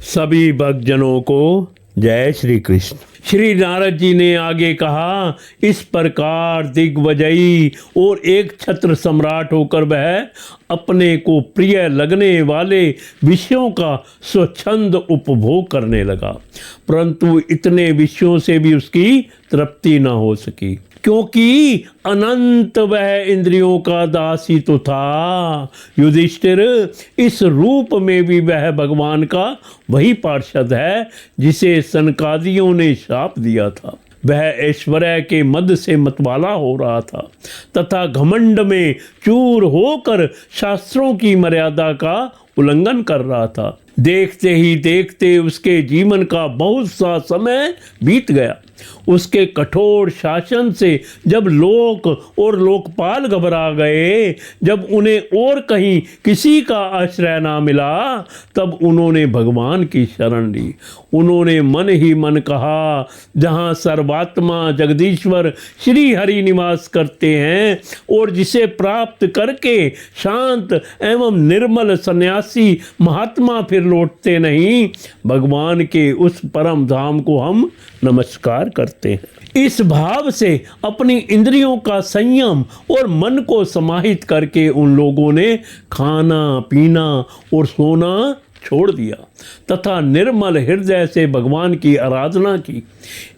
सभी भक्तजनों को जय श्री कृष्ण। श्री नारद जी ने आगे कहा, इस प्रकार दिग्विजयी और एक छत्र सम्राट होकर वह अपने को प्रिय लगने वाले विषयों का स्वच्छंद उपभोग करने लगा, परंतु इतने विषयों से भी उसकी तृप्ति न हो सकी, क्योंकि अनंत वह इंद्रियों का दासी तो था। युधिष्ठिर, इस रूप में भी वह भगवान का वही पार्षद है जिसे सनकादियों ने शाप दिया था। वह ऐश्वर्य के मद से मतवाला हो रहा था तथा घमंड में चूर होकर शास्त्रों की मर्यादा का उल्लंघन कर रहा था। देखते ही देखते उसके जीवन का बहुत सा समय बीत गया। उसके कठोर शासन से जब लोक और लोकपाल घबरा गए, जब उन्हें और कहीं किसी का आश्रय ना मिला, तब उन्होंने भगवान की शरण ली। उन्होंने मन ही मन कहा, जहाँ सर्वात्मा जगदीश्वर श्री हरि निवास करते हैं और जिसे प्राप्त करके शांत एवं निर्मल सन्यासी महात्मा फिर लौटते नहीं, भगवान के उस परम धाम को हम नमस्कार करते हैं। इस भाव से अपनी इंद्रियों का संयम और मन को समाहित करके उन लोगों ने खाना पीना और सोना छोड़ दिया तथा निर्मल हृदय से भगवान की आराधना की।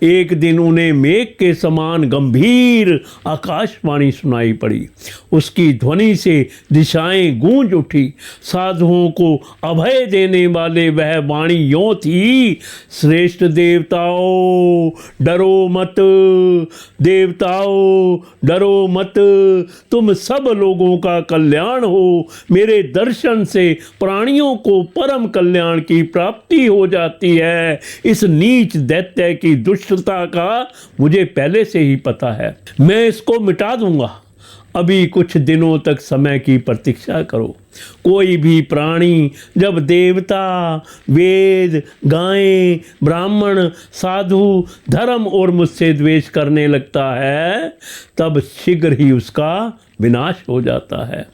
एक दिन उन्हें मेघ के समान गंभीर आकाशवाणी सुनाई पड़ी। उसकी ध्वनि से दिशाएं गूंज उठी। साधुओं को अभय देने वाले वह वाणी यों थी, श्रेष्ठ देवताओं डरो मत, देवताओं डरो मत, तुम सब लोगों का कल्याण हो। मेरे दर्शन से प्राणियों को परम कल्याण की प्राप्ति हो जाती है। इस नीच दैत्य की दुष्टता का मुझे पहले से ही पता है। मैं इसको मिटा दूंगा। अभी कुछ दिनों तक समय की प्रतीक्षा करो। कोई भी प्राणी जब देवता, वेद, गायें, ब्राह्मण, साधु, धर्म और मुझसे द्वेष करने लगता है, तब शीघ्र ही उसका विनाश हो जाता है।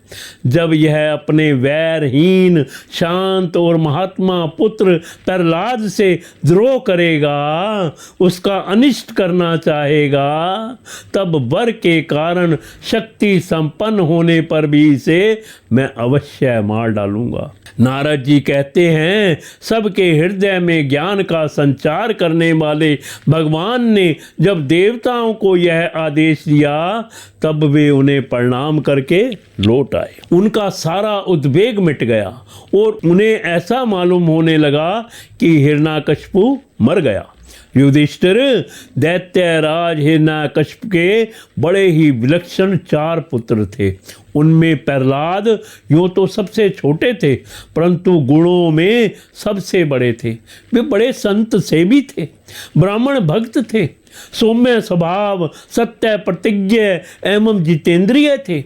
जब यह अपने वैरहीन शांत और महात्मा पुत्र प्रहलाद से द्रोह करेगा, उसका अनिष्ट करना चाहेगा, तब वर के कारण शक्ति संपन्न होने पर भी इसे मैं अवश्य मार डालूंगा। नारद जी कहते हैं, सबके हृदय में ज्ञान का संचार करने वाले भगवान ने जब देवताओं को यह आदेश दिया, तब वे उन्हें प्रणाम करके लौट आए। उनका सारा उद्वेग मिट गया और उन्हें ऐसा मालूम होने लगा कि हिरण्यकशिपु मर गया। युधिष्ठिर, दैत्य राज हिरण्यकशिपु के बड़े ही विलक्षण 4 पुत्र थे। उनमें प्रहलाद यूँ तो सबसे छोटे थे, परंतु गुणों में सबसे बड़े थे। वे बड़े संत सेवी थे, ब्राह्मण भक्त थे, सौम्य स्वभाव, सत्य प्रतिज्ञ एवं जितेंद्रिय थे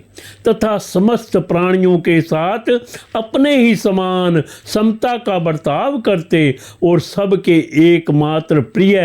तथा समस्त प्राणियों के साथ अपने ही समान समता का बर्ताव करते और सबके एकमात्र प्रिय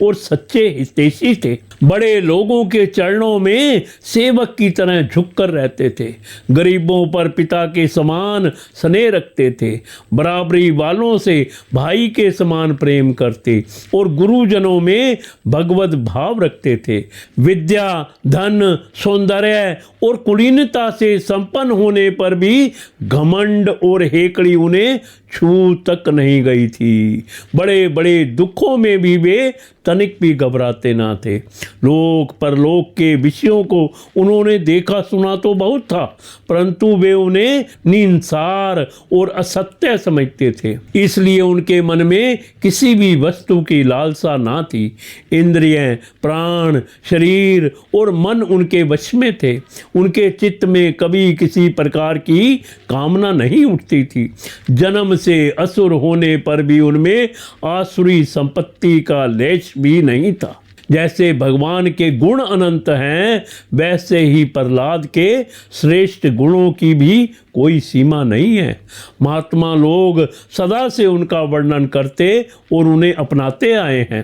और सच्चे हितैषी थे। बड़े लोगों के चरणों में सेवक की तरह झुककर रहते थे। गरीबों पर पिता के समान स्नेह रखते थे। बराबरी वालों से भाई के समान प्रेम करते और गुरुजनों में भगवत भाव रखते थे। विद्या, धन, सौंदर्य और कुलीनता से संपन्न होने पर भी घमंड और हेकड़ी उन्हें छू तक नहीं गई थी। बड़े बड़े दुखों में भी वे तनिक भी घबराते ना थे। लोक परलोक के विषयों को उन्होंने देखा सुना तो बहुत था, परंतु वे उन्हें निंसार और असत्य समझते थे। इसलिए उनके मन में किसी भी वस्तु की लालसा ना थी। इंद्रियां, प्राण, शरीर और मन उनके वश में थे। उनके चित्त में कभी किसी प्रकार की कामना नहीं उठती थी। जन्म से असुर होने पर भी उनमें आसुरी संपत्ति का लेश भी नहीं था। जैसे भगवान के गुण अनंत हैं, वैसे ही प्रहलाद के श्रेष्ठ गुणों की भी कोई सीमा नहीं है। महात्मा लोग सदा से उनका वर्णन करते और उन्हें अपनाते आए हैं,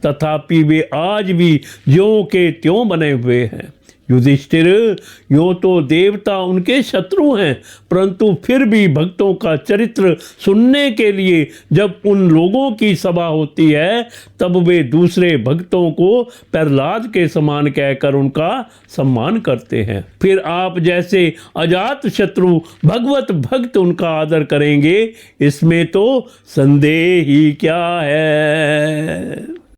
तथापि वे आज भी ज्यों के त्यों बने हुए हैं। युधिष्ठिर, यूं तो देवता उनके शत्रु हैं, परंतु फिर भी भक्तों का चरित्र सुनने के लिए जब उन लोगों की सभा होती है तब वे दूसरे भक्तों को प्रहलाद के समान कहकर उनका सम्मान करते हैं। फिर आप जैसे अजात शत्रु भगवत भक्त उनका आदर करेंगे, इसमें तो संदेह ही क्या है।